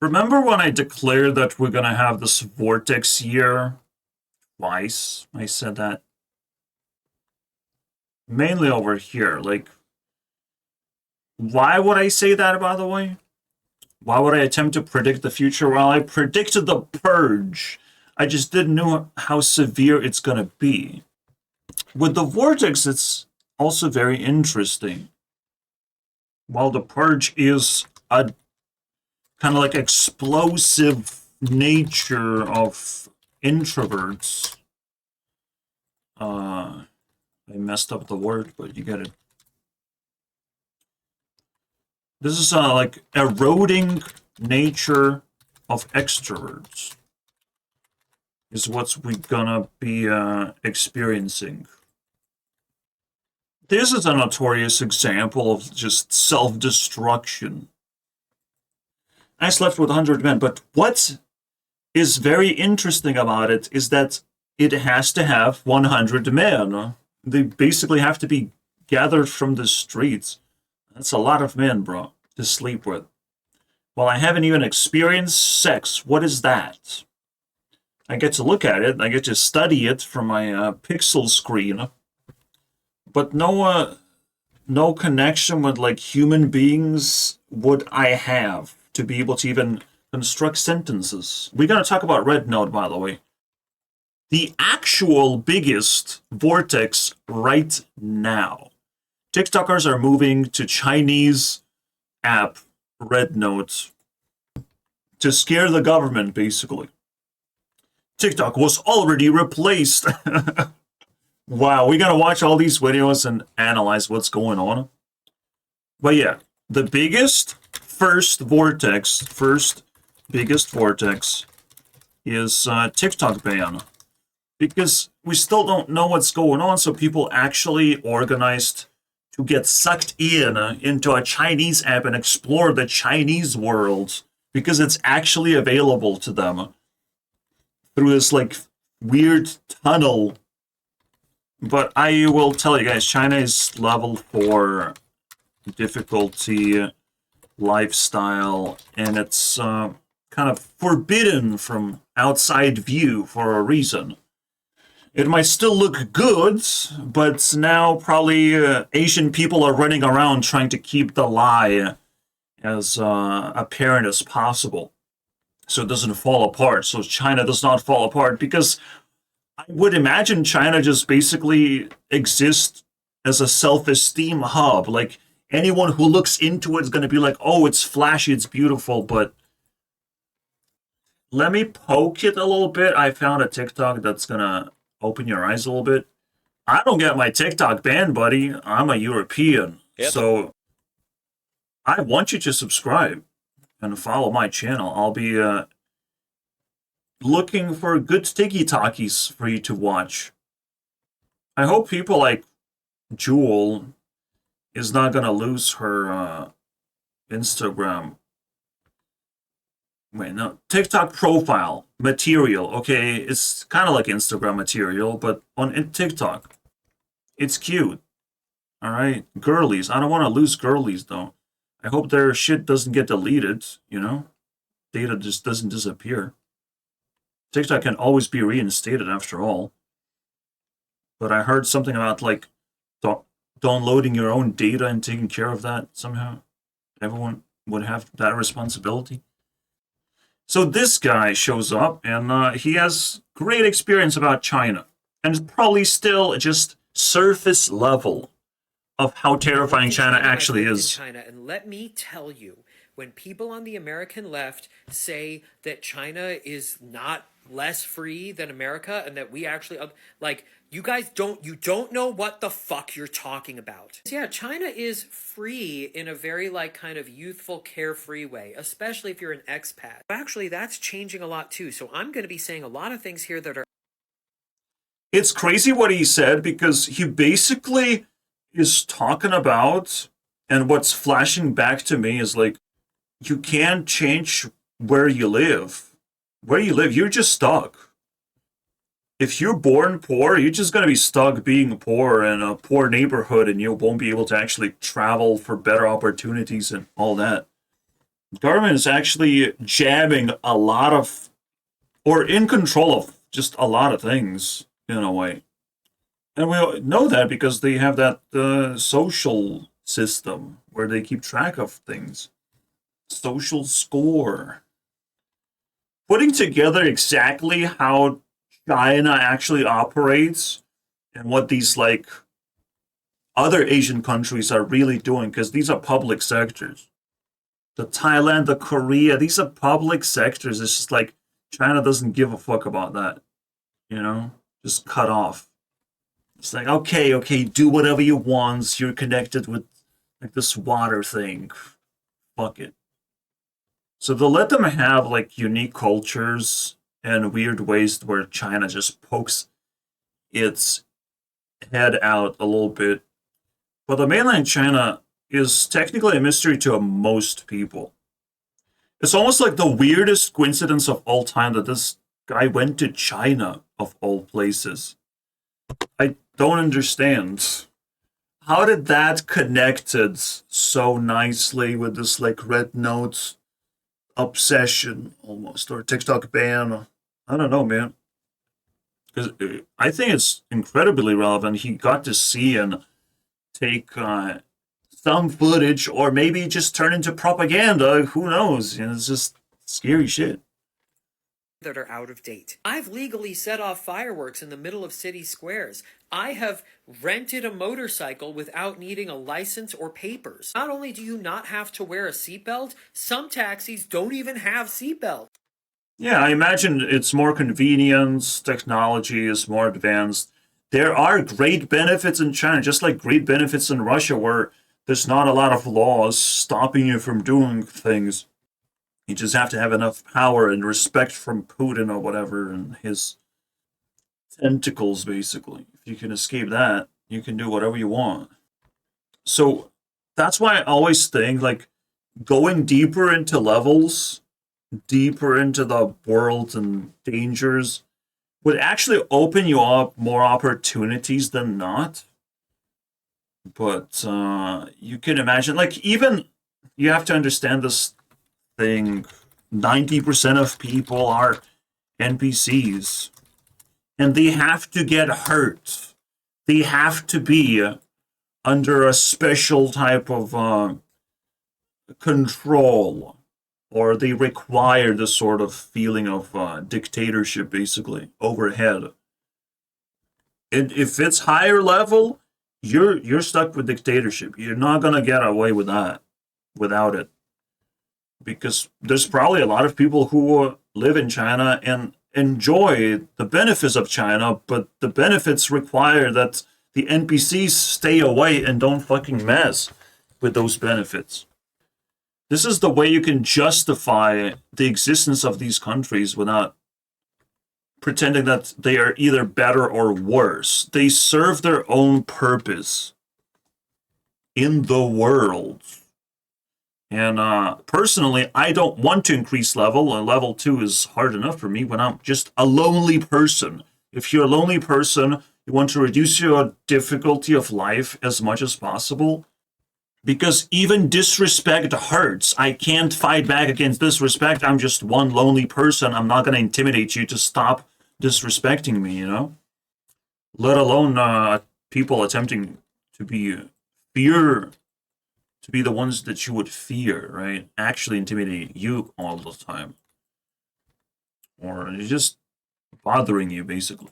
Remember when I declared that we're gonna have this vortex year twice? I said that mainly over here. Like, why would I say that, by the way? Why would I attempt to predict the future? Well, I predicted the purge. I just didn't know how severe it's gonna be. With the vortex, it's also very interesting. While the purge is a kind of like explosive nature of introverts. I messed up the word, but you get it. This is like eroding nature of extroverts is what we're gonna be experiencing. This is a notorious example of just self-destruction. I slept with 100 men, but what is very interesting about it is that it has to have 100 men. They basically have to be gathered from the streets. That's a lot of men, bro, to sleep with. Well, I haven't even experienced sex. What is that? I get to look at it. I get to study it from my pixel screen. But no connection with like human beings would I have to be able to even construct sentences. We're going to talk about Red Note, by the way. The actual biggest vortex right now. TikTokers are moving to Chinese app Red Note to scare the government, basically. TikTok was already replaced. Wow, we gotta watch all these videos and analyze what's going on. But yeah, the first biggest vortex is TikTok ban. Because we still don't know what's going on, so people actually organized to get sucked into a Chinese app and explore the Chinese world because it's actually available to them through this like weird tunnel. But I will tell you guys, China is level 4 difficulty lifestyle, and it's kind of forbidden from outside view for a reason. It might still look good, but now probably Asian people are running around trying to keep the lie as apparent as possible so it doesn't fall apart, so China does not fall apart, because I would imagine China just basically exists as a self-esteem hub. Like, anyone who looks into it is going to be like, oh, it's flashy, it's beautiful, but let me poke it a little bit. I found a TikTok that's going to open your eyes a little bit. I don't get my TikTok banned, buddy. I'm a European. Yep. So I want you to subscribe and follow my channel. I'll be looking for good tiki-talkies for you to watch. I hope people like Jewel is not going to lose her Instagram. Wait, no. TikTok profile material. Okay, it's kind of like Instagram material, but on TikTok. It's cute. All right, girlies. I don't want to lose girlies, though. I hope their shit doesn't get deleted, you know? Data just doesn't disappear. TikTok can always be reinstated after all. But I heard something about, like, downloading your own data and taking care of that somehow. Everyone would have that responsibility. So this guy shows up, and he has great experience about China. And it's probably still just surface level of how terrifying China actually is. China, and let me tell you, when people on the American left say that China is not less free than America and that we actually, like, you guys don't know what the fuck you're talking about. Yeah, China is free in a very, like, kind of youthful, carefree way, especially if you're an expat. Actually, that's changing a lot too, so I'm going to be saying a lot of things here that are... It's crazy what he said, because he basically is talking about, and what's flashing back to me is like, you can't change where you live. Where you live, you're just stuck. If you're born poor, you're just going to be stuck being poor in a poor neighborhood, and you won't be able to actually travel for better opportunities and all that. government is actually jamming a lot of, or in control of just a lot of things in a way. And we know that because they have that social system where they keep track of things. Social score. Putting together exactly how China actually operates and what these like other Asian countries are really doing, because these are public sectors. The Thailand, the Korea, these are public sectors. It's just like China doesn't give a fuck about that, you know? Just cut off. It's like, okay, okay, do whatever you want. You're connected with like this water thing. Fuck it. So they'll let them have like unique cultures and weird ways where China just pokes its head out a little bit. But the mainland China is technically a mystery to most people. It's almost like the weirdest coincidence of all time that this guy went to China, of all places. I don't understand. How did that connected so nicely with this like red note obsession almost, or TikTok ban? I don't know, man. Because I think it's incredibly relevant. He got to see and take some footage, or maybe just turn into propaganda. Who knows? You know, it's just scary shit. That are out of date. I've legally set off fireworks in the middle of city squares. I have rented a motorcycle without needing a license or papers. Not only do you not have to wear a seatbelt, some taxis don't even have seatbelts. Yeah, I imagine it's more convenience, technology is more advanced. There are great benefits in China, just like great benefits in Russia, where there's not a lot of laws stopping you from doing things. You just have to have enough power and respect from Putin or whatever and his tentacles, basically. If you can escape that, you can do whatever you want. So that's why I always think like going deeper into levels, deeper into the world and dangers would actually open you up more opportunities than not. But you can imagine, like, even you have to understand this thing 90% of people are NPCs and they have to get hurt. They have to be under a special type of control, or they require this sort of feeling of dictatorship, basically, overhead. And if it's higher level, you're stuck with dictatorship. You're not gonna get away with that without it, because there's probably a lot of people who live in China and enjoy the benefits of China, but the benefits require that the NPCs stay away and don't fucking mess with those benefits. This is the way you can justify the existence of these countries without pretending that they are either better or worse. They serve their own purpose in the world. And personally, I don't want to increase level. Level 2 is hard enough for me when I'm just a lonely person. If you're a lonely person, you want to reduce your difficulty of life as much as possible. Because even disrespect hurts. I can't fight back against disrespect. I'm just one lonely person. I'm not going to intimidate you to stop disrespecting me, you know? Let alone people attempting to be fear, to be the ones that you would fear, right? Actually intimidate you all the time. Or just bothering you, basically.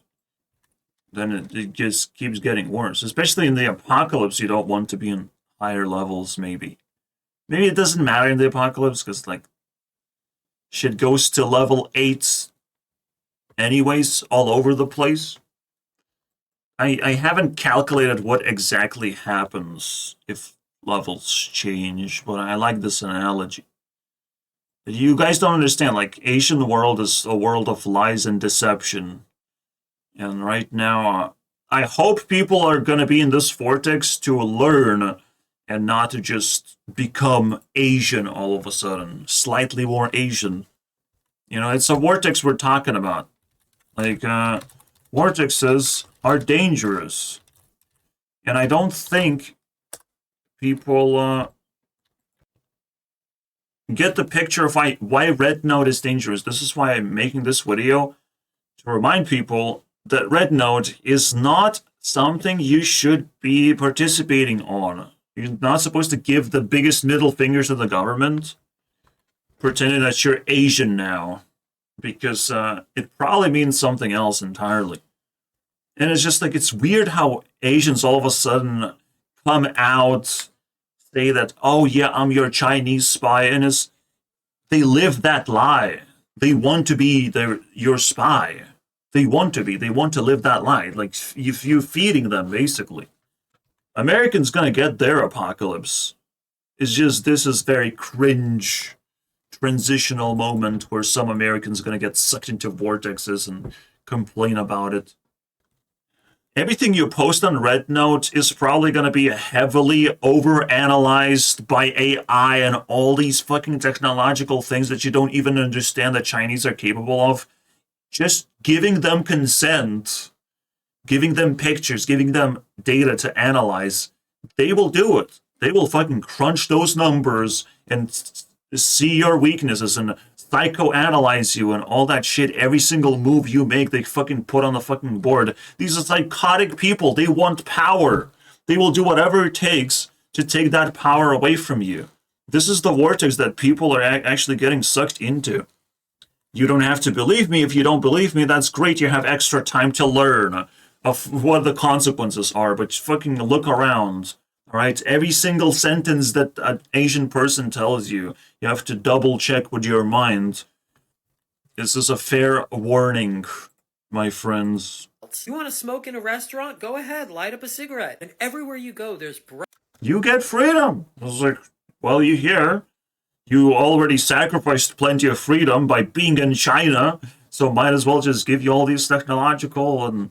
Then it just keeps getting worse. Especially in the apocalypse, you don't want to be in higher levels, maybe. Maybe it doesn't matter in the apocalypse, because, like, shit goes to level 8 anyways, all over the place. I haven't calculated what exactly happens if levels change, but I like this analogy. You guys don't understand, like, Asian world is a world of lies and deception. And right now, I hope people are gonna be in this vortex to learn and not to just become Asian all of a sudden, slightly more Asian. You know, it's a vortex we're talking about. Like, vortexes are dangerous. And I don't think people get the picture of why Red Note is dangerous. This is why I'm making this video, to remind people that Red Note is not something you should be participating on. You're not supposed to give the biggest middle fingers to the government, pretending that you're Asian now, because it probably means something else entirely. And it's just like, it's weird how Asians all of a sudden come out, say that, oh yeah, I'm your Chinese spy, and they live that lie. They want to be your spy. They want to live that lie. Like, if you're feeding them, basically. Americans gonna get their apocalypse. It's just, this is very cringe transitional moment where some Americans gonna get sucked into vortexes and complain about it. Everything you post on Red Note is probably going to be heavily overanalyzed by AI and all these fucking technological things that you don't even understand that Chinese are capable of. Just giving them consent, giving them pictures, giving them data to analyze, they will do it. They will fucking crunch those numbers and see your weaknesses and psychoanalyze you and all that shit. Every single move you make, they fucking put on the fucking board. These are psychotic people. They want power. They will do whatever it takes to take that power away from you. This is the vortex that people are actually getting sucked into. You don't have to believe me. If you don't believe me, that's great. You have extra time to learn of what the consequences are, but fucking look around. All right, every single sentence that an Asian person tells you, you have to double check with your mind. This is a fair warning, my friends. You want to smoke in a restaurant? Go ahead, light up a cigarette. And everywhere you go, there's You get freedom. I was like, well, you hear, you already sacrificed plenty of freedom by being in China, so might as well just give you all these technological and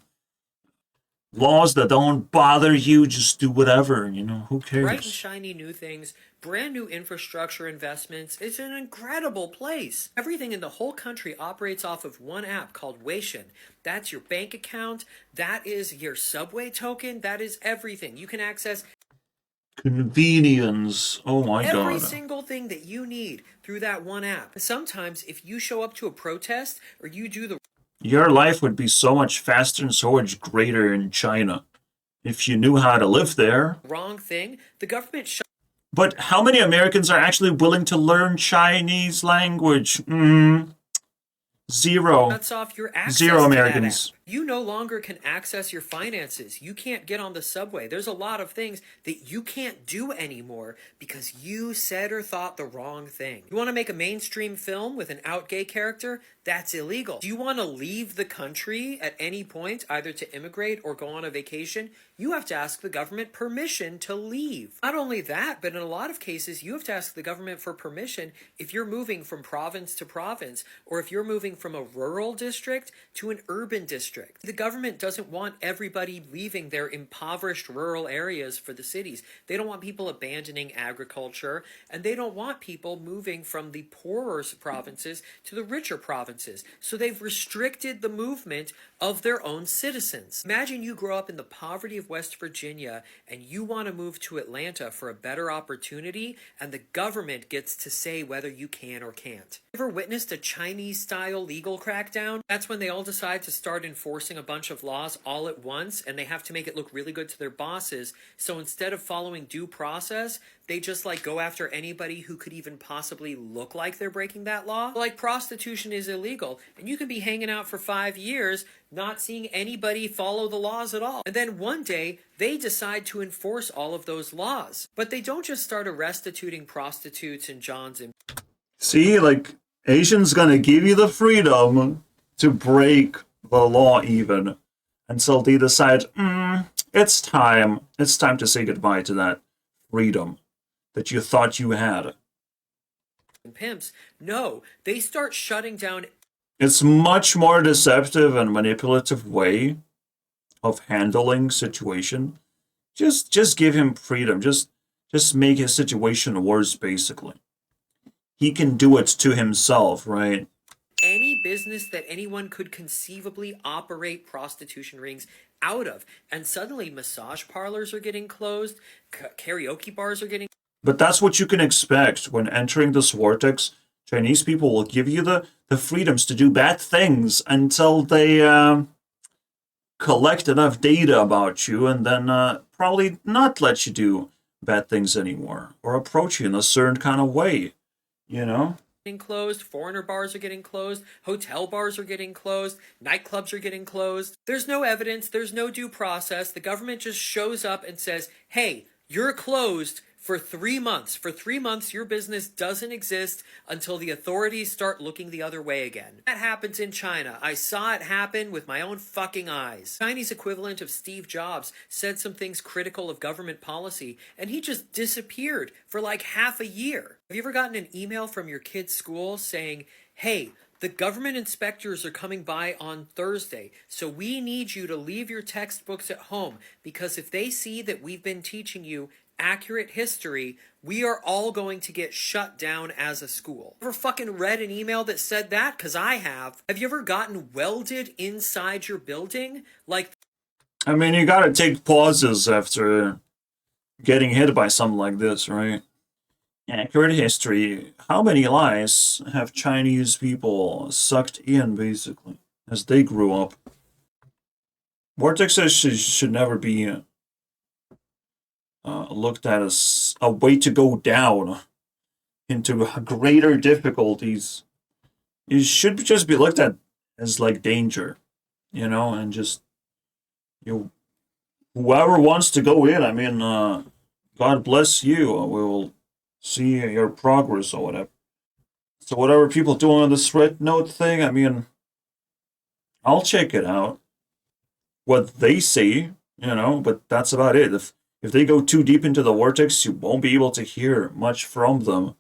laws that don't bother you. Just do whatever, who cares? bright and shiny new things, brand new infrastructure investments. It's an incredible place. Everything in the whole country operates off of one app called Weixin. That's your bank account. That is your subway token. That is everything. You can access convenience. Oh my god. every single thing that you need through that one app. Sometimes if you show up to a protest or you do the your life would be so much faster and so much greater in China if you knew how to live there. wrong thing, the government But how many Americans are actually willing to learn Chinese language? Zero. shuts off your access Zero to Americans. that app. You no longer can access your finances. You can't get on the subway. There's a lot of things that you can't do anymore because you said or thought the wrong thing. You want to make a mainstream film with an out gay character? That's illegal. Do you want to leave the country at any point, either to immigrate or go on a vacation? You have to ask the government permission to leave. Not only that, but in a lot of cases, you have to ask the government for permission if you're moving from province to province, or if you're moving from a rural district to an urban district. The government doesn't want everybody leaving their impoverished rural areas for the cities. They don't want people abandoning agriculture, and they don't want people moving from the poorer provinces to the richer provinces. So they've restricted the movement of their own citizens. Imagine you grow up in the poverty of West Virginia and you want to move to Atlanta for a better opportunity, and the government gets to say whether you can or can't. Ever witnessed a Chinese-style legal crackdown? That's when they all decide to start enforcing a bunch of laws all at once, and they have to make it look really good to their bosses. So instead of following due process, they just go after anybody who could even possibly look like they're breaking that law. Like prostitution is illegal, and you can be hanging out for 5 years not seeing anybody follow the laws at all. And then one day, they decide to enforce all of those laws. But they don't just start restituting prostitutes and Johns and... See, Asians gonna give you the freedom to break the law even until they decide, it's time to say goodbye to that freedom that you thought you had. pimps. No, they start shutting down. It's much more deceptive and manipulative way of handling situation. Just give him freedom. Just make his situation worse, basically. He can do it to himself, right? Any business that anyone could conceivably operate prostitution rings out of. And suddenly massage parlors are getting closed, karaoke bars are getting... But that's what you can expect when entering this vortex. Chinese people will give you the freedoms to do bad things until they collect enough data about you and then probably not let you do bad things anymore or approach you in a certain kind of way, you know? Getting closed, foreigner bars are getting closed, hotel bars are getting closed, nightclubs are getting closed. There's no evidence, there's no due process. The government just shows up and says, hey, you're closed for 3 months. For 3 months, your business doesn't exist until the authorities start looking the other way again. That happens in China. I saw it happen with my own fucking eyes. Chinese equivalent of Steve Jobs said some things critical of government policy, and he just disappeared for like half a year. Have you ever gotten an email from your kid's school saying, hey, the government inspectors are coming by on Thursday, so we need you to leave your textbooks at home because if they see that we've been teaching you accurate history, we are all going to get shut down as a school. Ever fucking read an email that said that? Because I have. Have you ever gotten welded inside your building? Like, I mean, you gotta take pauses after getting hit by something like this, right? Accurate history. How many lies have Chinese people sucked in, basically, as they grew up? Vortexes should never be looked at as a way to go down into greater difficulties. It should just be looked at as like danger, you know, and just you whoever wants to go in. I mean, God bless you. We will see your progress or whatever. So whatever people doing on this red note thing, I mean, I'll check it out. What they say, you know, but that's about it. If they go too deep into the vortex, you won't be able to hear much from them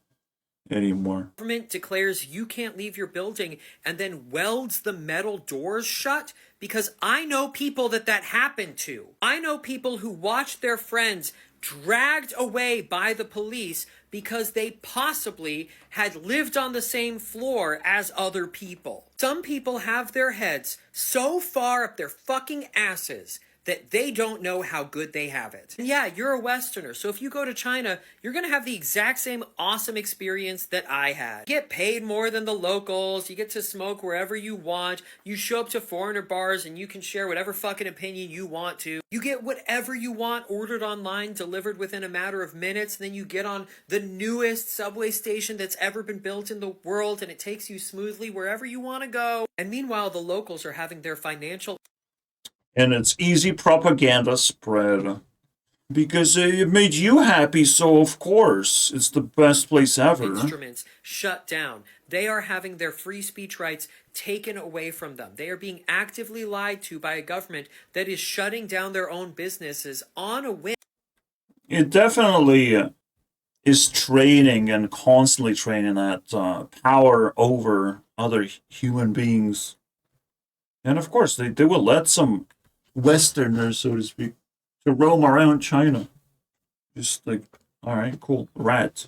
anymore. government declares you can't leave your building and then welds the metal doors shut? Because I know people that happened to. I know people who watched their friends dragged away by the police because they possibly had lived on the same floor as other people. Some people have their heads so far up their fucking asses that they don't know how good they have it. And yeah, you're a Westerner, so if you go to China, you're gonna have the exact same awesome experience that I had. You get paid more than the locals, you get to smoke wherever you want, you show up to foreigner bars and you can share whatever fucking opinion you want to. You get whatever you want ordered online, delivered within a matter of minutes, and then you get on the newest subway station that's ever been built in the world and it takes you smoothly wherever you want to go. And meanwhile, the locals are having their financial And it's easy propaganda spread. Because it made you happy, so of course it's the best place ever. instruments shut down. They are having their free speech rights taken away from them. They are being actively lied to by a government that is shutting down their own businesses on a whim. It definitely is training and constantly training that power over other human beings. And of course, they will let some Westerners, so to speak, to roam around China. Just like, all right, cool, rat.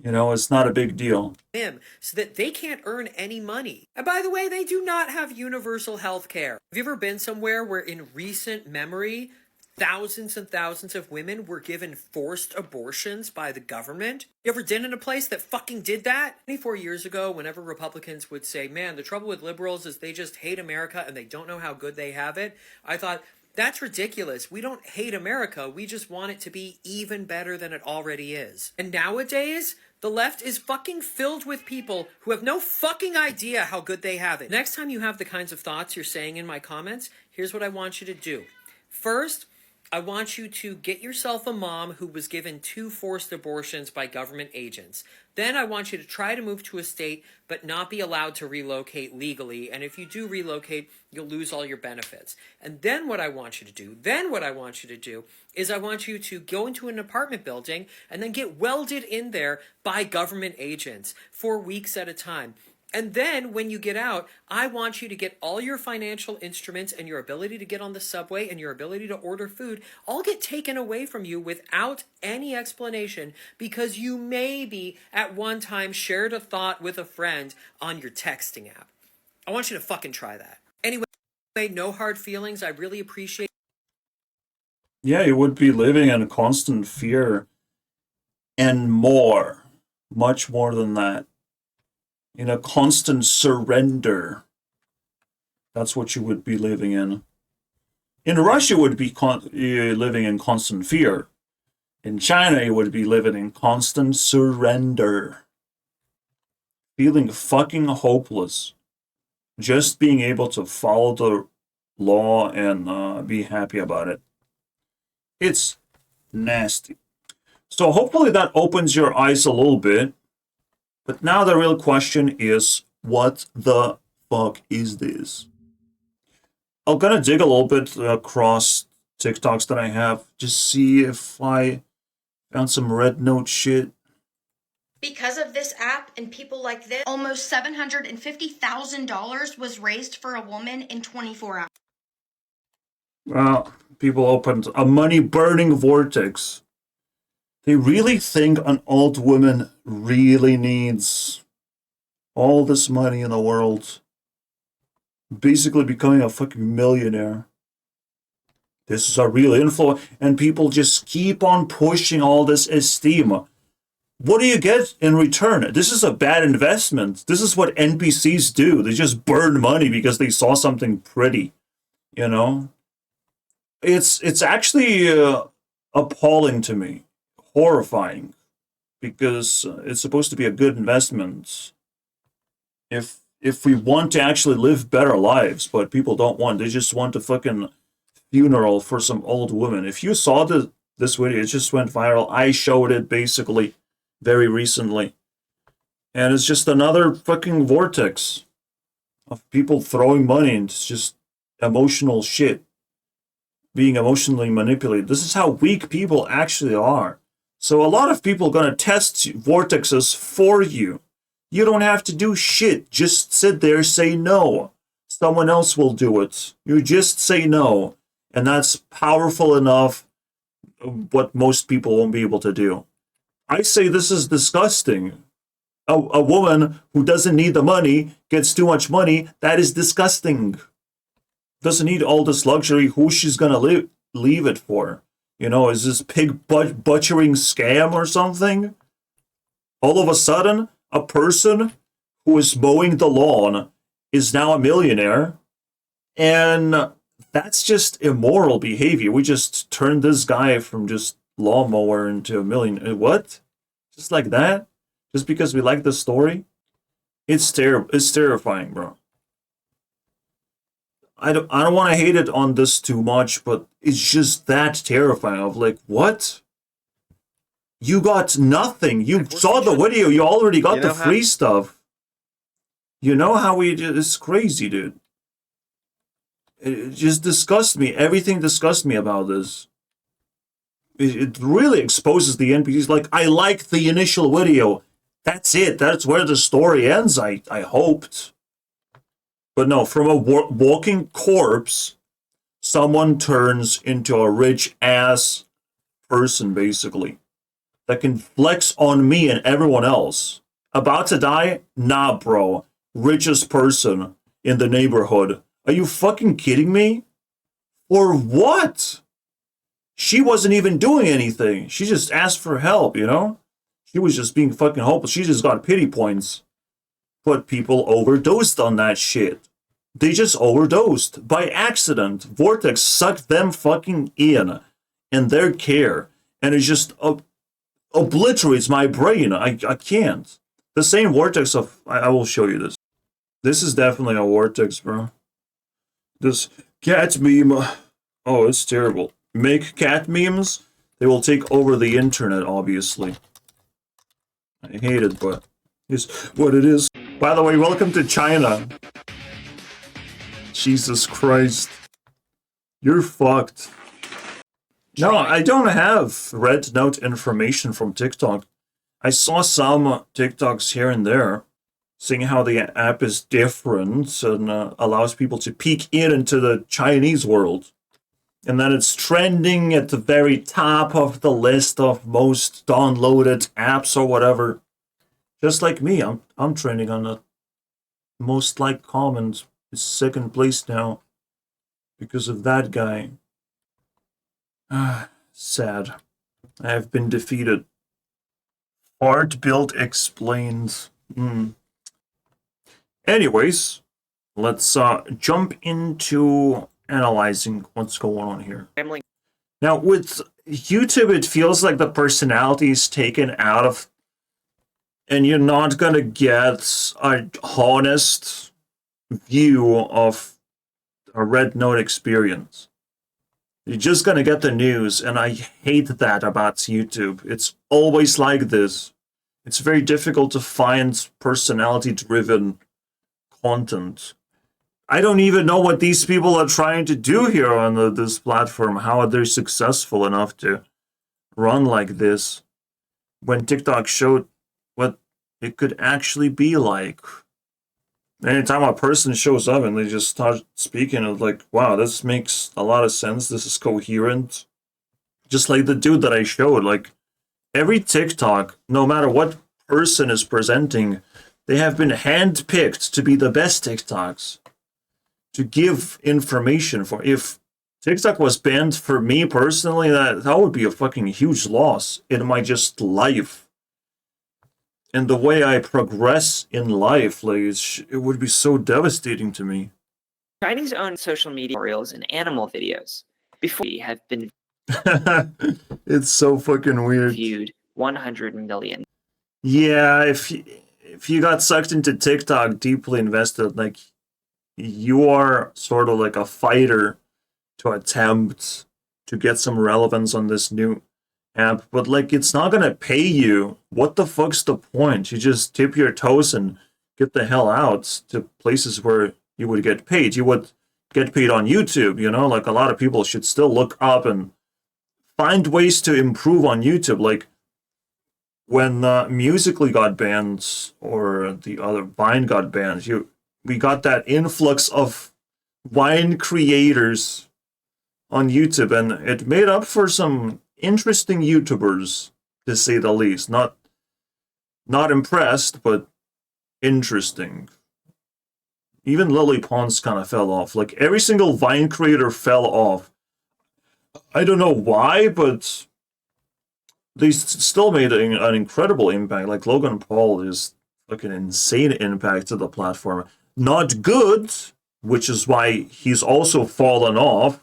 You know, it's not a big deal. So that they can't earn any money. And by the way, they do not have universal health care. Have you ever been somewhere where in recent memory, thousands and thousands of women were given forced abortions by the government? You ever been in a place that fucking did that? 24 years ago, whenever Republicans would say, man, the trouble with liberals is they just hate America and they don't know how good they have it, I thought, that's ridiculous. We don't hate America. We just want it to be even better than it already is. And nowadays, the left is fucking filled with people who have no fucking idea how good they have it. Next time you have the kinds of thoughts you're saying in my comments, here's what I want you to do. First, I want you to get yourself a mom who was given 2 forced abortions by government agents. Then I want you to try to move to a state but not be allowed to relocate legally. And if you do relocate, you'll lose all your benefits. And then what I want you to do, is I want you to go into an apartment building and then get welded in there by government agents for weeks at a time. And then when you get out, I want you to get all your financial instruments and your ability to get on the subway and your ability to order food all get taken away from you without any explanation because you maybe at one time shared a thought with a friend on your texting app. I want you to fucking try that. Anyway, no hard feelings. I really appreciate. Yeah, you would be living in constant fear and more, much more than that. In a constant surrender. That's what you would be living in. In Russia, you would be living in constant fear. In China, you would be living in constant surrender. Feeling fucking hopeless. Just being able to follow the law and be happy about it. It's nasty. So hopefully that opens your eyes a little bit. But now the real question is, what the fuck is this? I'm gonna dig a little bit across TikToks that I have, just see if I found some red note shit. Because of this app and people like this, almost $750,000 was raised for a woman in 24 hours. Well, people opened a money-burning vortex. They really think an old woman really needs all this money in the world. Basically becoming a fucking millionaire. This is a real influence, and people just keep on pushing all this esteem. What do you get in return? This is a bad investment. This is what NPCs do. They just burn money because they saw something pretty, you know? It's actually appalling to me, horrifying, because it's supposed to be a good investment. If we want to actually live better lives, but people don't want. They just want a fucking funeral for some old woman. If you saw this video, it just went viral. I showed it basically very recently. And it's just another fucking vortex of people throwing money into just emotional shit. Being emotionally manipulated. This is how weak people actually are. So a lot of people are going to test vortexes for you. You don't have to do shit. Just sit there, say no. Someone else will do it. You just say no. And that's powerful enough, what most people won't be able to do. I say this is disgusting. A woman who doesn't need the money gets too much money. That is disgusting. Doesn't need all this luxury. Who she's gonna leave it for? You know, is this pig butchering scam or something? All of a sudden, a person who is mowing the lawn is now a millionaire, and that's just immoral behavior. We just turned this guy from just lawnmower into a millionaire. What? Just like that? Just because we like the story? It's terrifying, bro. I don't want to hate it on this too much, but it's just that terrifying. Of like, what? You got nothing. You saw the video. You already got the free stuff. You know how we do? It's crazy, dude. It just disgusts me. Everything disgusts me about this. It really exposes the NPCs. Like, I liked the initial video. That's it. That's where the story ends, I hoped. But no, from a walking corpse, someone turns into a rich-ass person, basically, that can flex on me and everyone else. About to die? Nah, bro. Richest person in the neighborhood. Are you fucking kidding me? For what? She wasn't even doing anything. She just asked for help, you know? She was just being fucking hopeless. She just got pity points. But people overdosed on that shit. They just overdosed. By accident. Vortex sucked them fucking in their care. And it just obliterates my brain. I can't. The same vortex of... I will show you this. This is definitely a vortex, bro. This cat meme... Oh, it's terrible. Make cat memes, they will take over the internet, obviously. I hate it, but it's what it is. By the way, welcome to China. Jesus Christ. You're fucked. No, I don't have red note information from TikTok. I saw some TikToks here and there saying how the app is different and allows people to peek into the Chinese world. And then it's trending at the very top of the list of most downloaded apps or whatever. Just like me, I'm trending on the most liked comment. It's second place now because of that guy. Sad. I have been defeated. Art build explained. Anyways, let's jump into analyzing what's going on here. Family. Now, with YouTube, it feels like the personality is taken out of, and you're not gonna get a honest view of a Red Note experience. You're just gonna get the news, and I hate that about YouTube. It's always like this. It's very difficult to find personality-driven content. I don't even know what these people are trying to do here on this platform. How are they successful enough to run like this when TikTok showed what it could actually be like? Anytime a person shows up and they just start speaking, it's like, wow, this makes a lot of sense. This is coherent. Just like the dude that I showed, like every TikTok, no matter what person is presenting, they have been handpicked to be the best TikToks, to give information for. If TikTok was banned for me personally, that would be a fucking huge loss in my just life. And the way I progress in life, like, it would be so devastating to me. Chinese own social media tutorials and animal videos before we have been It's so fucking weird. viewed 100 million. Yeah, if you got sucked into TikTok, deeply invested, like, you are sort of like a fighter to attempt to get some relevance on this new app, but like it's not gonna pay you. What the fuck's the point? You just tip your toes and get the hell out to places where you would get paid. You would get paid on YouTube, you know? Like a lot of people should still look up and find ways to improve on YouTube. Like when Musical.ly got banned, or the other Vine got banned, we got that influx of Vine creators on YouTube, and it made up for some interesting YouTubers, to say the least. Not impressed, but interesting. Even Lily Pons kind of fell off. Like every single Vine creator fell off. I don't know why, but they still made an incredible impact. Like Logan Paul is like an insane impact to the platform. Not good, which is why he's also fallen off,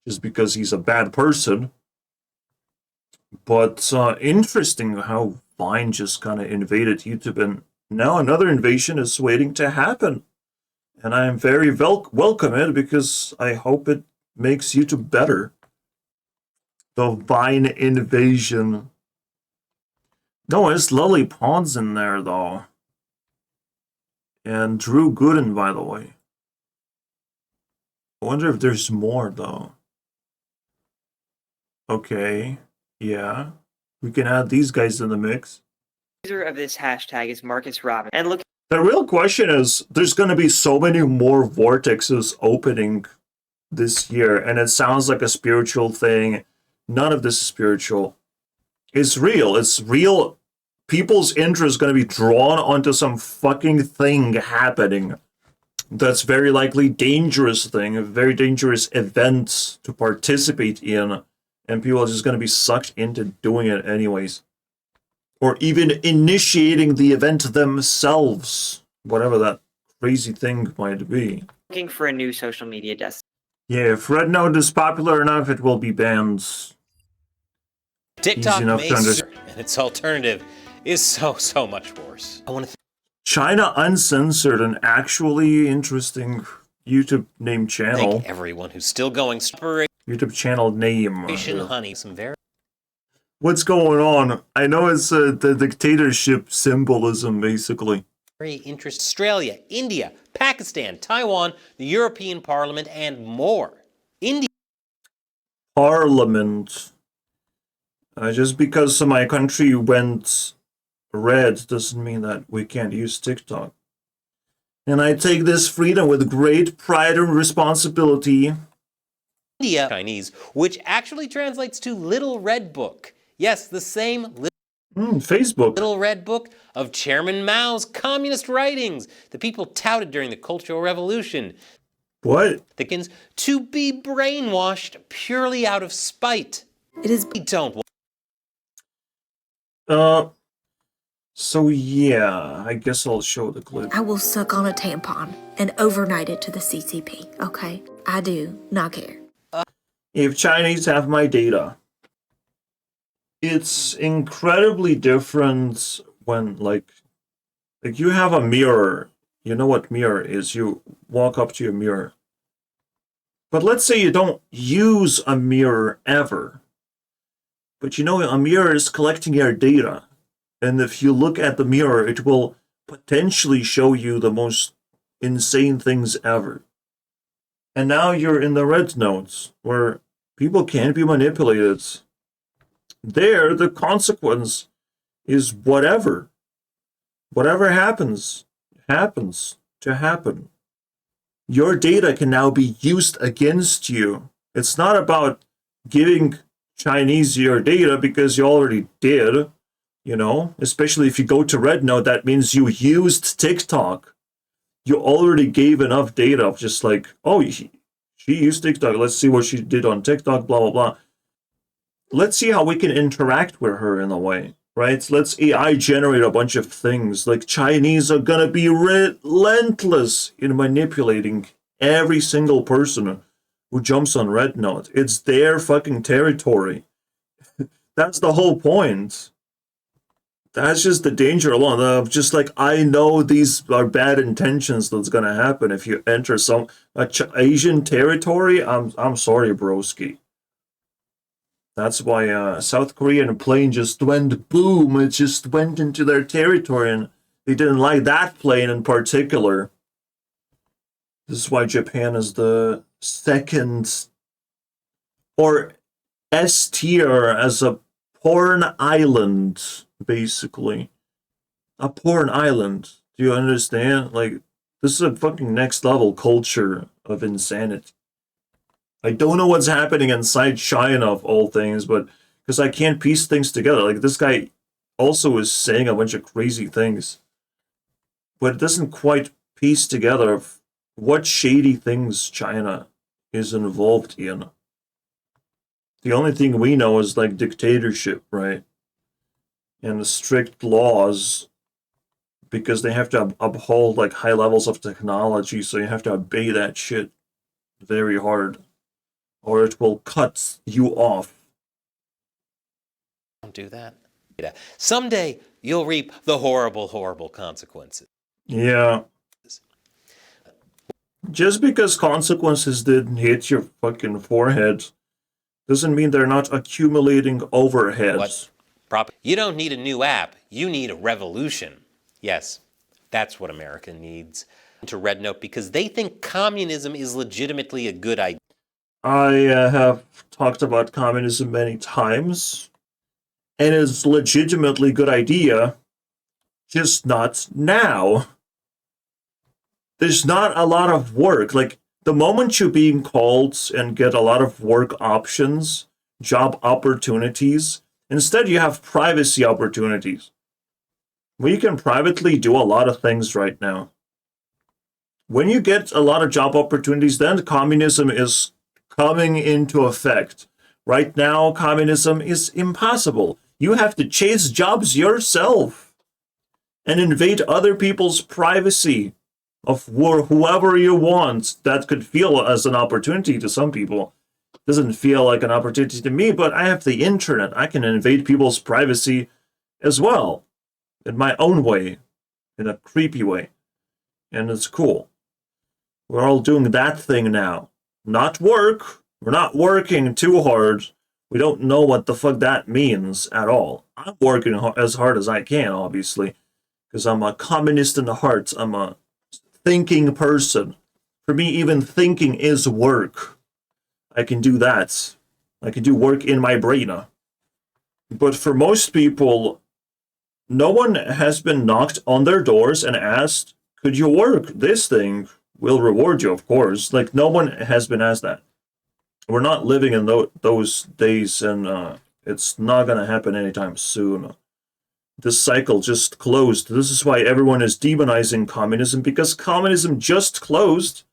just because he's a bad person. But interesting how Vine just kind of invaded YouTube, and now another invasion is waiting to happen. And I am very welcome it, because I hope it makes YouTube better. The Vine invasion. No, it's Lily Pons in there, though. And Drew Gooden, by the way. I wonder if there's more, though. Okay. Yeah, we can add these guys in the mix. User of this hashtag is Marcus Robin. And look, The real question is, there's going to be so many more vortexes opening this year, and it sounds like a spiritual thing. None of this is spiritual. It's real. It's real. People's interest is going to be drawn onto some fucking thing happening. That's very likely dangerous thing, a very dangerous event to participate in. And people are just going to be sucked into doing it anyways. Or even initiating the event themselves. Whatever that crazy thing might be. looking for a new social media destination. Yeah, if Red Note is popular enough, it will be banned. TikTok Easy enough to understand. and its alternative is so much worse. I want to China Uncensored, an actually interesting YouTube name channel. thank everyone who's still going Desperation YouTube channel name. Honey. Some very What's going on? I know it's the dictatorship symbolism, basically. interesting Australia, India, Pakistan, Taiwan, the European Parliament, and more. India Parliament. Just because my country went red doesn't mean that we can't use TikTok. And I take this freedom with great pride and responsibility. Chinese, which actually translates to Little Red Book. Yes, the same Facebook. Little Red Book of Chairman Mao's communist writings that people touted during the Cultural Revolution. What? Thickens to be brainwashed purely out of spite. It is We don't want So yeah, I guess I'll show the clip. I will suck on a tampon and overnight it to the CCP, okay? I do not care. If Chinese have my data, it's incredibly different when like you have a mirror. You know what mirror is. You walk up to your mirror. But let's say you don't use a mirror ever. But you know a mirror is collecting your data. And if you look at the mirror, it will potentially show you the most insane things ever. And now you're in the red notes, where people can't be manipulated. There, the consequence is whatever. Whatever happens to happen. Your data can now be used against you. It's not about giving Chinese your data because you already did. You know, especially if you go to red note, that means you used TikTok. You already gave enough data of just like, oh, she used TikTok. Let's see what she did on TikTok, blah, blah, blah. Let's see how we can interact with her in a way, right? Let's AI generate a bunch of things. Like Chinese are going to be relentless in manipulating every single person who jumps on red note. It's their fucking territory. That's the whole point. That's just the danger alone of just like, I know these are bad intentions that's gonna happen if you enter some Asian territory. I'm sorry, broski. That's why South Korean plane just went boom. It just went into their territory, and they didn't like that plane in particular. This is why Japan is the second or S tier as a porn island. Basically, a porn island. Do you understand? Like, this is a fucking next level culture of insanity. I don't know what's happening inside China of all things, but because I can't piece things together. Like, this guy also is saying a bunch of crazy things, but it doesn't quite piece together of what shady things China is involved in. The only thing we know is like dictatorship, right? And the strict laws, because they have to uphold like high levels of technology, so you have to obey that shit very hard, or it will cut you off. Don't do that. Someday you'll reap the horrible, horrible consequences. Yeah. Just because consequences didn't hit your fucking forehead doesn't mean they're not accumulating overhead. What? You don't need a new app. You need a revolution. Yes, that's what America needs. To red note because they think communism is legitimately a good idea. I have talked about communism many times, and it's legitimately a good idea, just not now. There's not a lot of work. Like, the moment you're being called and get a lot of work options, job opportunities, instead you have privacy opportunities. We can privately do a lot of things right now. When you get a lot of job opportunities, then communism is coming into effect. Right now, communism is impossible. You have to chase jobs yourself and invade other people's privacy of whoever you want. That could feel as an opportunity to some people. Doesn't feel like an opportunity to me, but I have the internet. I can invade people's privacy as well, in my own way, in a creepy way. And it's cool. We're all doing that thing now. Not work. We're not working too hard. We don't know what the fuck that means at all. I'm working as hard as I can, obviously, because I'm a communist in the heart. I'm a thinking person. For me, even thinking is work. I can do that. I can do work in my brain. But for most people, no one has been knocked on their doors and asked, could you work? This thing will reward you, of course. Like, no one has been asked that. We're not living in those days, and it's not going to happen anytime soon. This cycle just closed. This is why everyone is demonizing communism, because communism just closed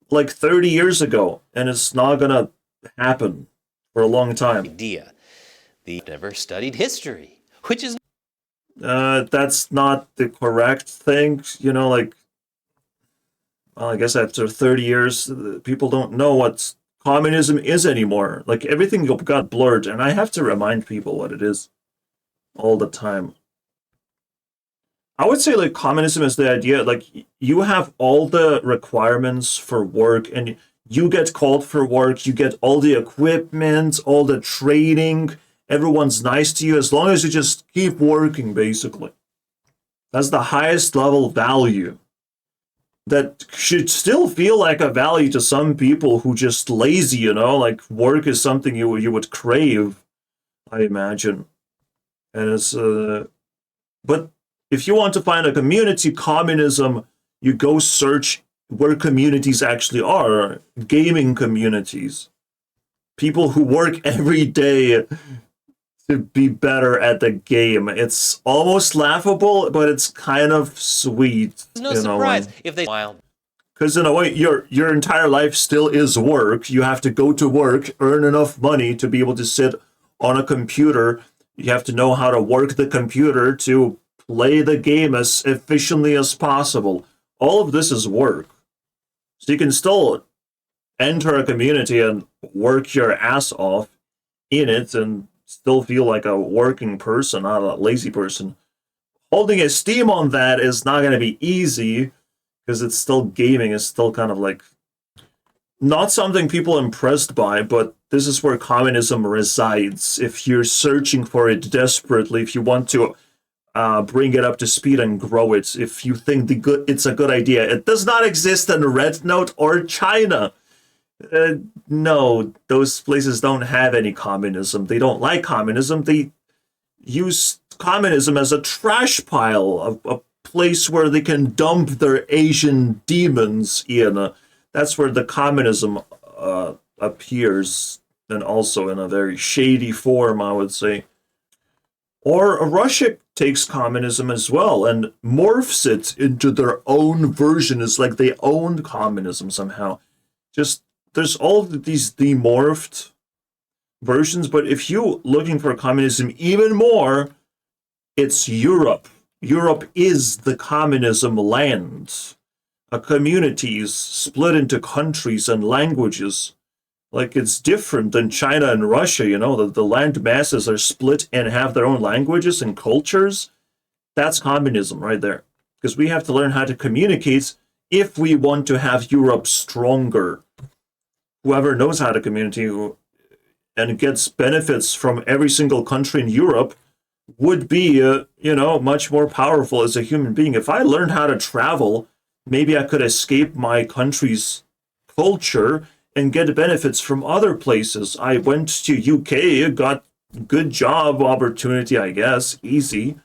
like 30 years ago, and it's not going to happen for a long time. Idea. They've never studied history, which is... That's not the correct thing. You know, like, well, I guess after 30 years, people don't know what communism is anymore. Like, everything got blurred, and I have to remind people what it is all the time. I would say, like, communism is the idea, like, you have all the requirements for work, and you get called for work, you get all the equipment, all the training, everyone's nice to you, as long as you just keep working, basically. That's the highest level value. That should still feel like a value to some people who just lazy, you know, like work is something you would crave, I imagine. And it's but if you want to find a community, communism, you go search where communities actually are, gaming communities. People who work every day to be better at the game. It's almost laughable, but it's kind of sweet. No surprise if they wild. Because in a way, your entire life still is work. You have to go to work, earn enough money to be able to sit on a computer. You have to know how to work the computer to play the game as efficiently as possible. All of this is work. So you can still enter a community and work your ass off in it and still feel like a working person, not a lazy person. Holding esteem on that is not going to be easy because it's still gaming. It's still kind of like not something people are impressed by, but this is where communism resides. If you're searching for it desperately, if you want to bring it up to speed and grow it, if you think it's a good idea, it does not exist in Red Note or China. No, those places don't have any communism. They don't like communism. They use communism as a trash pile, a place where they can dump their Asian demons in. That's where the communism appears, and also in a very shady form, I would say. Or Russia takes communism as well and morphs it into their own version. It's like they own communism somehow. Just there's all of these demorphed versions, but if you're looking for communism even more, it's Europe. Europe is the communism land. A community is split into countries and languages. Like, it's different than China and Russia, you know, the land masses are split and have their own languages and cultures. That's communism right there. Because we have to learn how to communicate if we want to have Europe stronger. Whoever knows how to communicate and gets benefits from every single country in Europe would be, much more powerful as a human being. If I learned how to travel, maybe I could escape my country's culture and get benefits from other places. I went to UK, got good job opportunity, I guess, easy.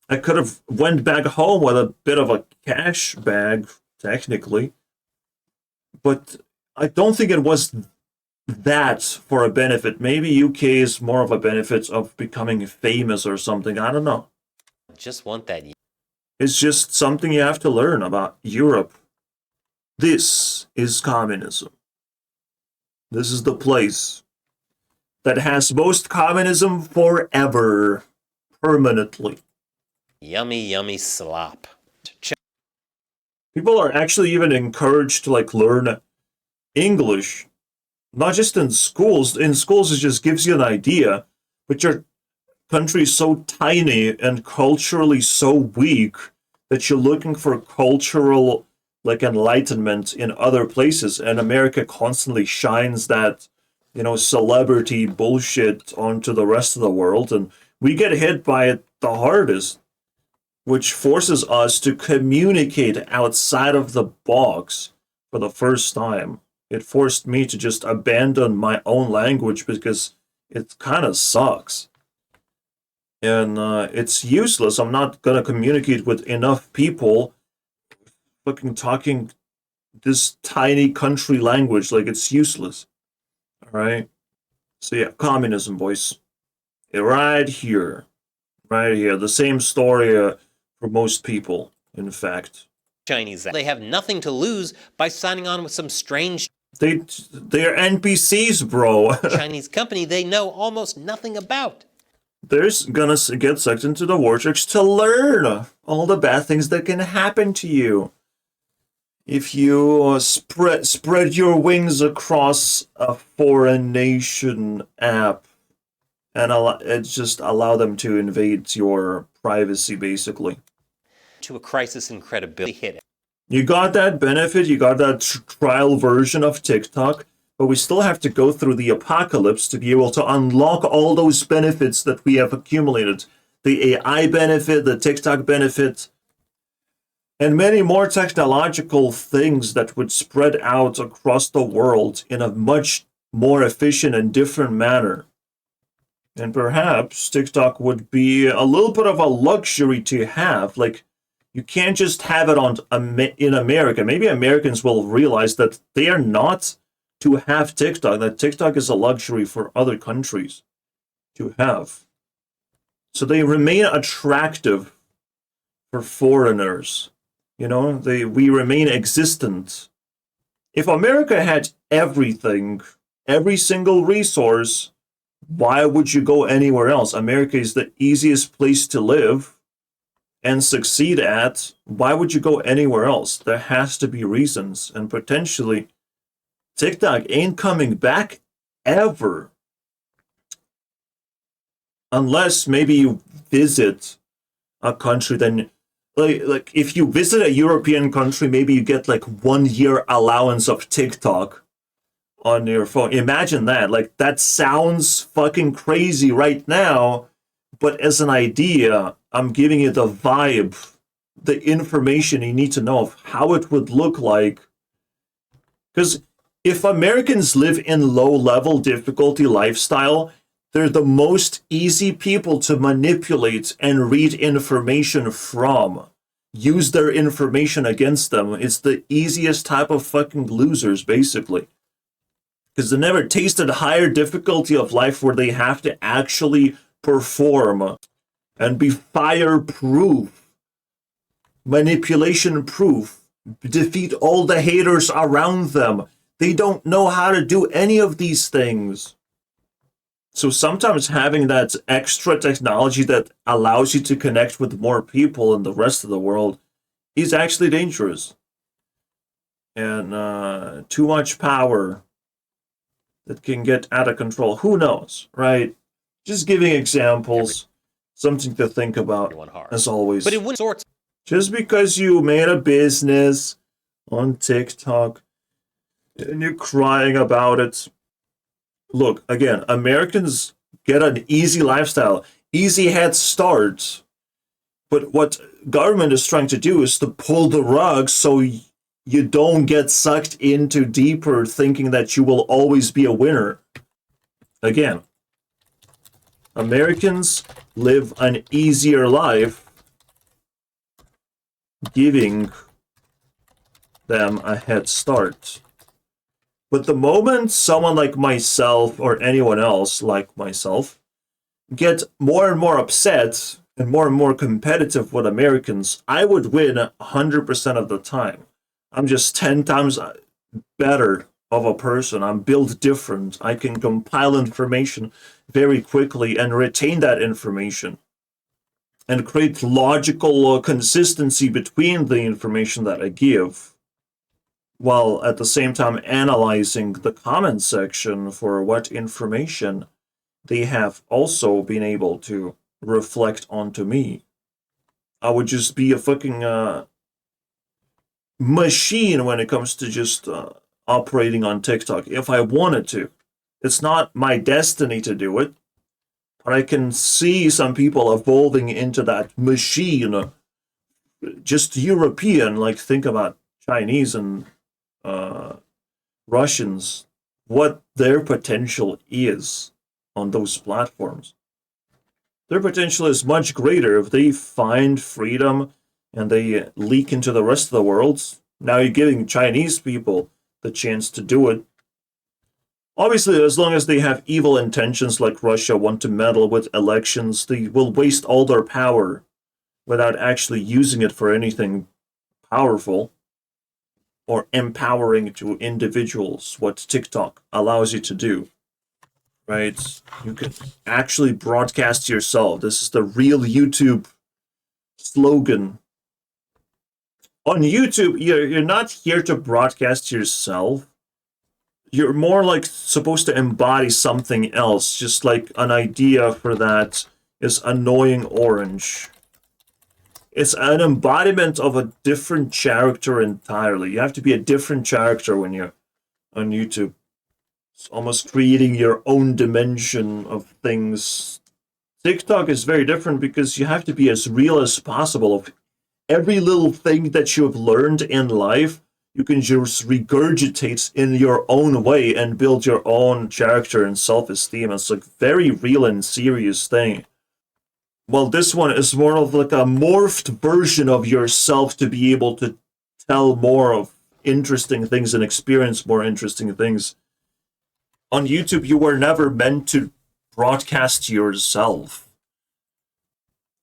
I could have went back home with a bit of a cash bag, technically. But I don't think it was that for a benefit. Maybe UK is more of a benefit of becoming famous or something. I don't know. Just want that. It's just something you have to learn about Europe. This is communism. This is the place that has most communism forever, permanently. Yummy, yummy slop. People are actually even encouraged to learn English, not just in schools. In schools, it just gives you an idea, but your country is so tiny and culturally so weak that you're looking for cultural enlightenment in other places, and America constantly shines that celebrity bullshit onto the rest of the world, and we get hit by it the hardest, which forces us to communicate outside of the box for the first time. It forced me to just abandon my own language because it kind of sucks. And it's useless. I'm not going to communicate with enough people fucking talking this tiny country language. It's useless. All right? So yeah, communism, boys. Right here. Right here. The same story for most people, in fact. Chinese. They have nothing to lose by signing on with some strange They're NPCs, bro. Chinese company they know almost nothing about. There's gonna get sucked into the vortex to learn all the bad things that can happen to you if you spread your wings across a foreign nation app and just allow them to invade your privacy, basically. To a crisis in credibility hit it. You got that benefit, you got that trial version of TikTok, but we still have to go through the apocalypse to be able to unlock all those benefits that we have accumulated. The AI benefit, the TikTok benefit, and many more technological things that would spread out across the world in a much more efficient and different manner. And perhaps TikTok would be a little bit of a luxury to have. Like, you can't just have it in America. Maybe Americans will realize that they are not to have TikTok, that TikTok is a luxury for other countries to have. So they remain attractive for foreigners. You know, we remain existent. If America had everything, every single resource, why would you go anywhere else? America is the easiest place to live and succeed at. Why would you go anywhere else? There has to be reasons, and potentially TikTok ain't coming back ever. Unless maybe you visit a country, then like if you visit a European country, maybe you get like 1 year allowance of TikTok on your phone. Imagine that. Like, that sounds fucking crazy right now, but as an idea, I'm giving you the vibe, the information you need to know of how it would look like. Because if Americans live in low-level difficulty lifestyle, they're the most easy people to manipulate and read information from. Use their information against them. It's the easiest type of fucking losers, basically. Because they never tasted higher difficulty of life where they have to actually perform and be fireproof, manipulation proof, defeat all the haters around them. They don't know how to do any of these things. So sometimes having that extra technology that allows you to connect with more people in the rest of the world is actually dangerous. And too much power that can get out of control. Who knows, right? Just giving examples, something to think about, as always. But it wouldn't sort. Just because you made a business on TikTok and you're crying about it. Look, again, Americans get an easy lifestyle, easy head start. But what government is trying to do is to pull the rug so you don't get sucked into deeper thinking that you will always be a winner. Again, Americans live an easier life, giving them a head start. But the moment someone like myself or anyone else like myself get more and more upset and more competitive with Americans, I would win 100% of the time. I'm just 10 times better of a person. I'm built different. I can compile information very quickly and retain that information and create logical consistency between the information that I give, while at the same time analyzing the comment section for what information they have also been able to reflect onto me. I would just be a fucking machine when it comes to just operating on TikTok if I wanted to. It's not my destiny to do it, but I can see some people evolving into that machine. Just European, like think about Chinese and Russians, what their potential is on those platforms. Their potential is much greater if they find freedom and they leak into the rest of the world. Now you're giving Chinese people the chance to do it. Obviously, as long as they have evil intentions like Russia want to meddle with elections, they will waste all their power without actually using it for anything powerful or empowering to individuals, what TikTok allows you to do. right? You can actually broadcast yourself. This is the real YouTube slogan. On YouTube, you're not here to broadcast yourself. You're more like supposed to embody something else. Just like an idea for that is annoying orange. It's an embodiment of a different character entirely. You have to be a different character when you're on YouTube. It's almost creating your own dimension of things. TikTok is very different because you have to be as real as possible. Of every little thing that you've learned in life, you can just regurgitate in your own way and build your own character and self-esteem. It's like very real and serious thing. Well, this one is more of like a morphed version of yourself to be able to tell more of interesting things and experience more interesting things. On YouTube, you were never meant to broadcast yourself.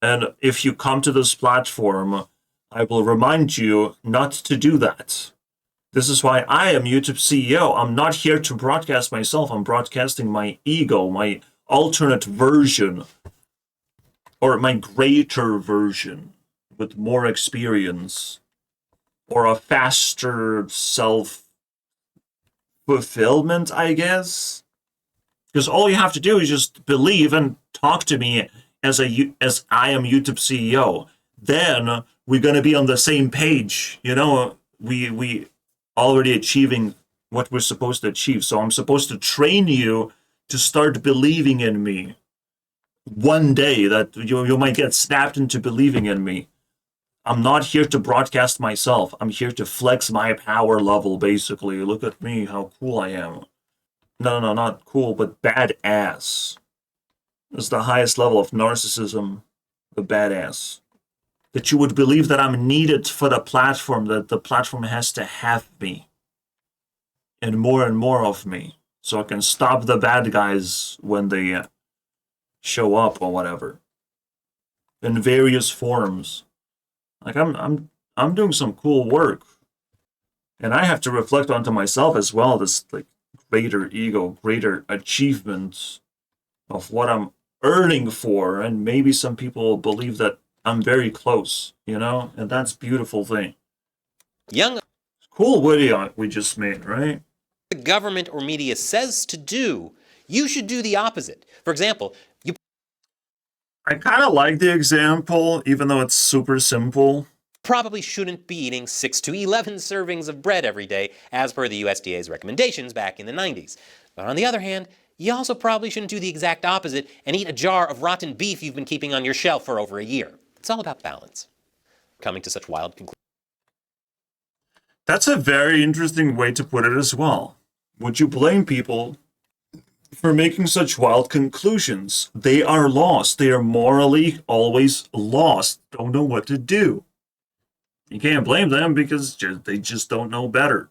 And if you come to this platform, I will remind you not to do that. This is why I am YouTube CEO. I'm not here to broadcast myself. I'm broadcasting my ego, my alternate version, or my greater version with more experience, or a faster self-fulfillment, I guess. Because all you have to do is just believe and talk to me as I am YouTube CEO. Then we're gonna be on the same page. You know, we already achieving what we're supposed to achieve. So I'm supposed to train you to start believing in me. One day that you might get snapped into believing in me. I'm not here to broadcast myself. I'm here to flex my power level, basically. Look at me, how cool I am. No, not cool, but badass. It's the highest level of narcissism, the badass. That you would believe that I'm needed for the platform, that the platform has to have me. And more of me. So I can stop the bad guys when they show up or whatever. In various forms. Like I'm doing some cool work. And I have to reflect onto myself as well, this like greater ego, greater achievement of what I'm earning for, and maybe some people believe that I'm very close, you know, and that's a beautiful thing. Young, Cool video we just made, right? the government or media says to do, you should do the opposite. For example, you I kind of like the example, even though it's super simple. probably shouldn't be eating 6 to 11 servings of bread every day, as per the USDA's recommendations back in the 90s. But on the other hand, you also probably shouldn't do the exact opposite and eat a jar of rotten beef you've been keeping on your shelf for over a year. It's all about balance. Coming to such wild conclusions. That's a very interesting way to put it as well. Would you blame people for making such wild conclusions? They are lost. They are morally always lost. Don't know what to do. You can't blame them because they just don't know better.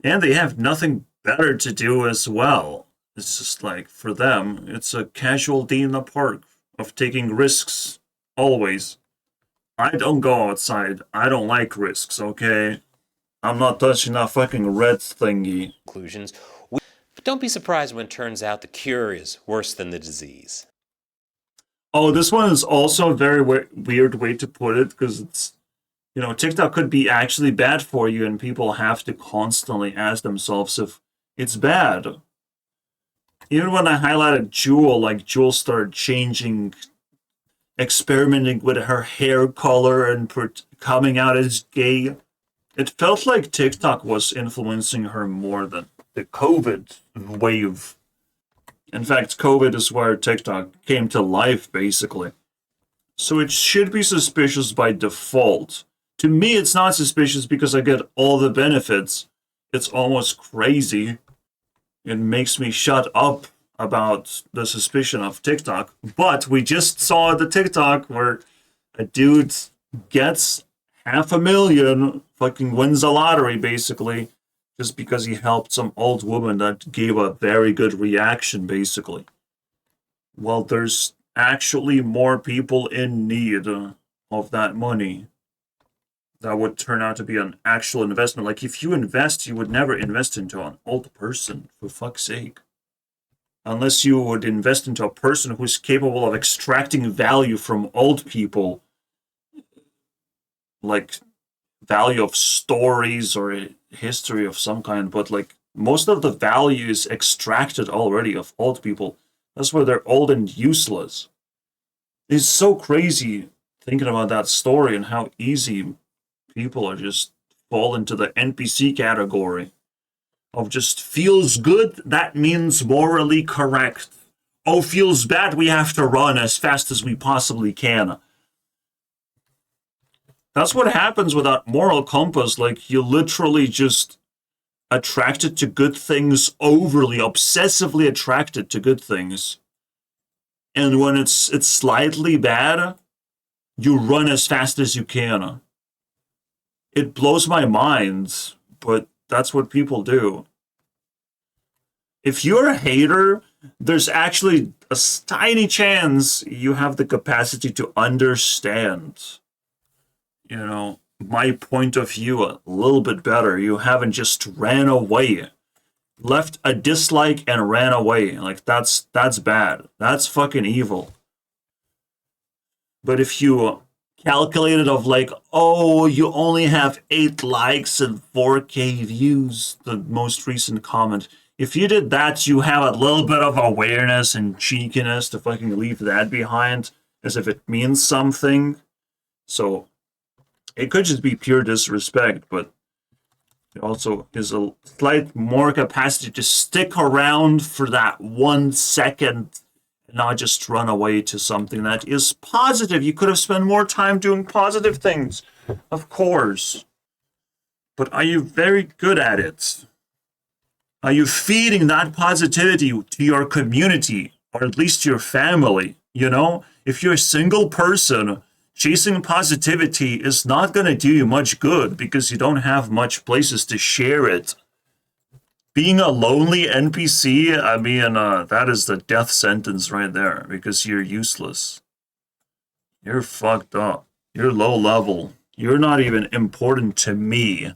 And they have nothing better to do as well. It's just like, for them, it's a casual day in the park of taking risks, always. I don't go outside. I don't like risks, okay? I'm not touching that fucking red thingy. But don't be surprised when it turns out the cure is worse than the disease. Oh, this one is also a very weird way to put it, because it's, you know, TikTok could be actually bad for you, and people have to constantly ask themselves if it's bad. Even when I highlighted Jewel, like Jewel started changing, experimenting with her hair color and coming out as gay. It felt like TikTok was influencing her more than the COVID wave. In fact, COVID is where TikTok came to life, basically. So it should be suspicious by default. To me, it's not suspicious because I get all the benefits. It's almost crazy. It makes me shut up about the suspicion of TikTok. But we just saw the TikTok where a dude gets 500,000, fucking wins the lottery, basically, just because he helped some old woman that gave a very good reaction, basically. Well, there's actually more people in need of that money. That would turn out to be an actual investment. Like, if you invest, you would never invest into an old person, for fuck's sake. unless you would invest into a person who's capable of extracting value from old people, like value of stories or a history of some kind, but like most of the value is extracted already of old people. That's why they're old and useless. It's so crazy thinking about that story and how easy people are just fall into the NPC category of just feels good, that means morally correct. Oh, feels bad, we have to run as fast as we possibly can. That's what happens with that moral compass. Like, you literally just attracted to good things, overly, obsessively attracted to good things. And when it's slightly bad, you run as fast as you can. It blows my mind, but that's what people do. If you're a hater, there's actually a tiny chance you have the capacity to understand, you know, my point of view a little bit better. You haven't just ran away, left a dislike and ran away. Like, that's bad. That's fucking evil. But if you calculated of like, oh, you only have 8 likes and 4K views, the most recent comment. If you did that, you have a little bit of awareness and cheekiness to fucking leave that behind as if it means something. So it could just be pure disrespect, but it also is a slight more capacity to stick around for that 1 second and not just run away to something that is positive. You could have spent more time doing positive things, of course. But are you very good at it? Are you feeding that positivity to your community, or at least your family? You know, if you're a single person, chasing positivity is not going to do you much good because you don't have much places to share it. Being a lonely NPC, I mean, that is the death sentence right there, because you're useless. You're fucked up. You're low level. You're not even important to me.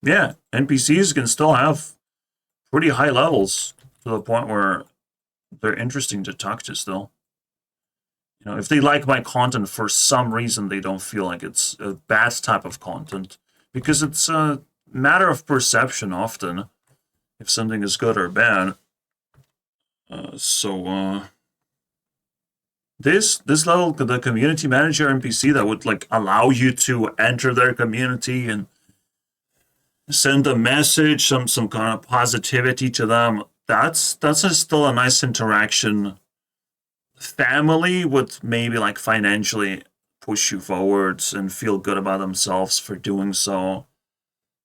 Yeah, NPCs can still have pretty high levels to the point where they're interesting to talk to still. You know, if they like my content for some reason, they don't feel like it's a bad type of content, because it's a matter of perception often, if something is good or bad. This level, the community manager NPC that would like allow you to enter their community and send a message, some kind of positivity to them. That's still a nice interaction. Family would maybe like financially push you forwards and feel good about themselves for doing so.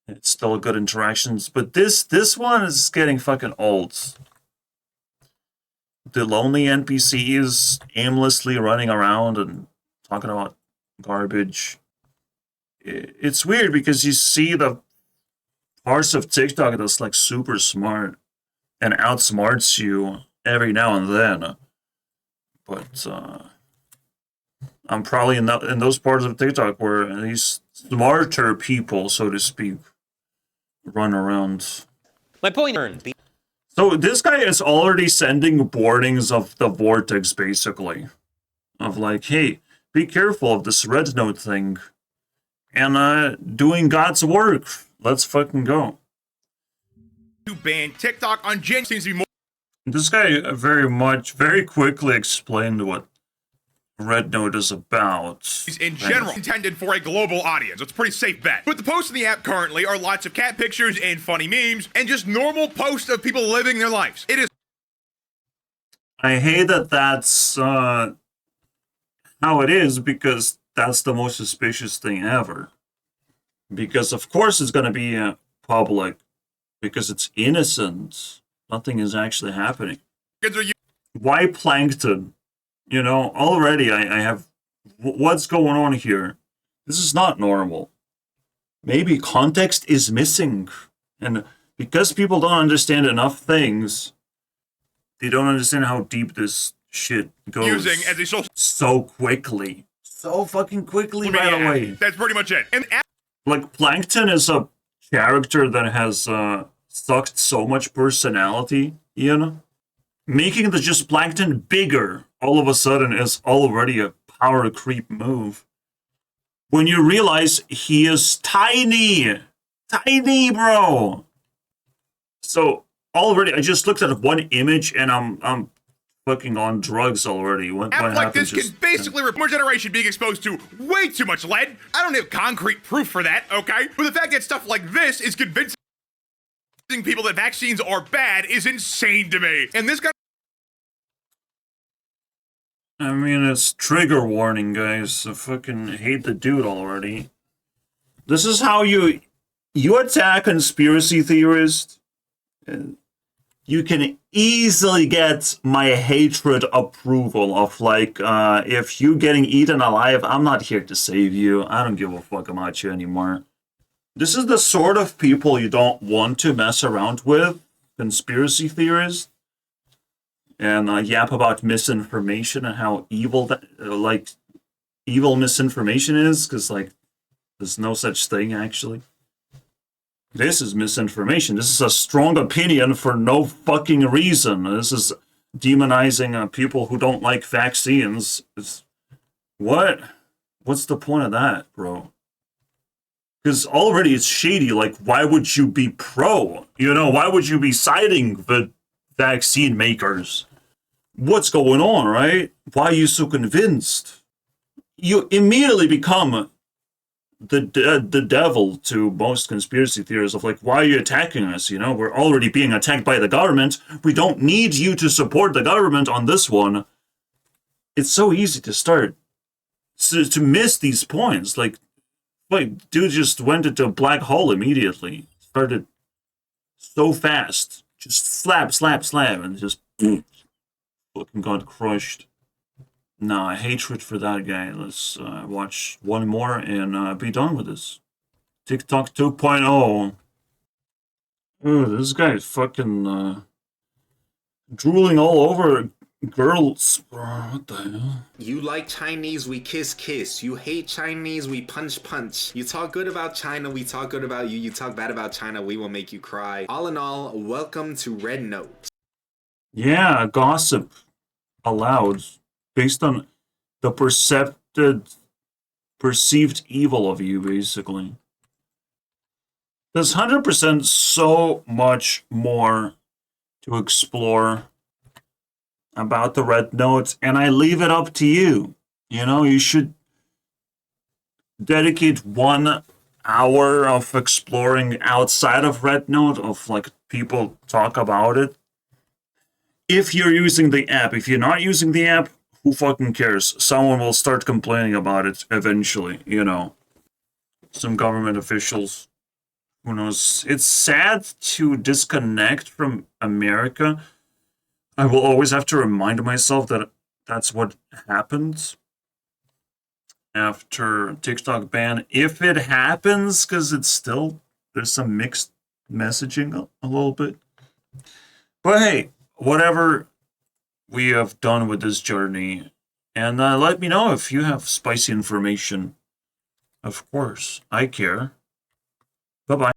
It's still good interactions, but this one is getting fucking old. The lonely NPCs aimlessly running around and talking about garbage. It's weird because you see the parts of TikTok that's like super smart and outsmarts you every now and then. But I'm probably in those parts of TikTok where these smarter people, so to speak, run around. My point. So this guy is already sending warnings of the vortex, basically. Of like, hey, be careful of this red note thing. And doing God's work. Let's fucking go. To ban TikTok on January seems to be more. This guy very quickly explained what Red Note is about. In general, intended for a global audience. It's a pretty safe bet. But the posts in the app currently are lots of cat pictures and funny memes and just normal posts of people living their lives. It is. I hate that that's how it is, because that's the most suspicious thing ever. Because of course it's going to be public, because it's innocent. Nothing is actually happening. Why plankton? You know, already I have... What's going on here? This is not normal. Maybe context is missing. And because people don't understand enough things, they don't understand how deep this shit goes. Using as a social... So quickly. So fucking quickly, by the way. That's pretty much it. And like, Plankton is a character that has sucked so much personality, you know? Making the just plankton bigger all of a sudden is already a power creep move. When you realize he is tiny, bro. So already, I just looked at one image and I'm fucking on drugs already. What app like this happened? can basically more generation being exposed to way too much lead. I don't have concrete proof for that, okay? But the fact that stuff like this is convincing people that vaccines are bad is insane to me. And this guy. I mean, it's trigger warning, guys. I fucking hate the dude already. This is how you attack conspiracy theorists. You can easily get my hatred approval of, like, if you getting eaten alive, I'm not here to save you. I don't give a fuck about you anymore. This is the sort of people you don't want to mess around with, conspiracy theorists. And yap about misinformation and how evil that, evil misinformation is, because, like, there's no such thing, actually. This is misinformation. This is a strong opinion for no fucking reason. This is demonizing people who don't like vaccines. What? What's the point of that, bro? Because already it's shady. Like, why would you be pro? You know, why would you be siding the vaccine makers? What's going on, right? Why are you so convinced? You immediately become the devil to most conspiracy theorists of, like, why are you attacking us? You know, we're already being attacked by the government. We don't need you to support the government on this one. It's so easy to start to miss these points. Like, dude just went into a black hole immediately. Started so fast. Just slap, and just fucking got crushed. Nah, hatred for that guy. Let's watch one more and be done with this. TikTok 2.0. Oh, this guy is fucking drooling all over girls. What the hell? You like Chinese, we kiss. You hate Chinese, we punch. You talk good about China, we talk good about you. You talk bad about China, we will make you cry. All in all, welcome to Red Note. Yeah, gossip allowed based on the perceived evil of you, basically. There's 100% so much more to explore about the Red Note, and I leave it up to you. You know, you should dedicate 1 hour of exploring outside of Red Note, of, like, people talk about it. If you're using the app. If you're not using the app, who fucking cares? Someone will start complaining about it eventually, you know. Some government officials. Who knows? It's sad to disconnect from America. I will always have to remind myself that that's what happened after TikTok ban. If it happens, because it's still, there's some mixed messaging a little bit. But hey, whatever we have done with this journey, and let me know if you have spicy information. Of course, I care. Bye-bye.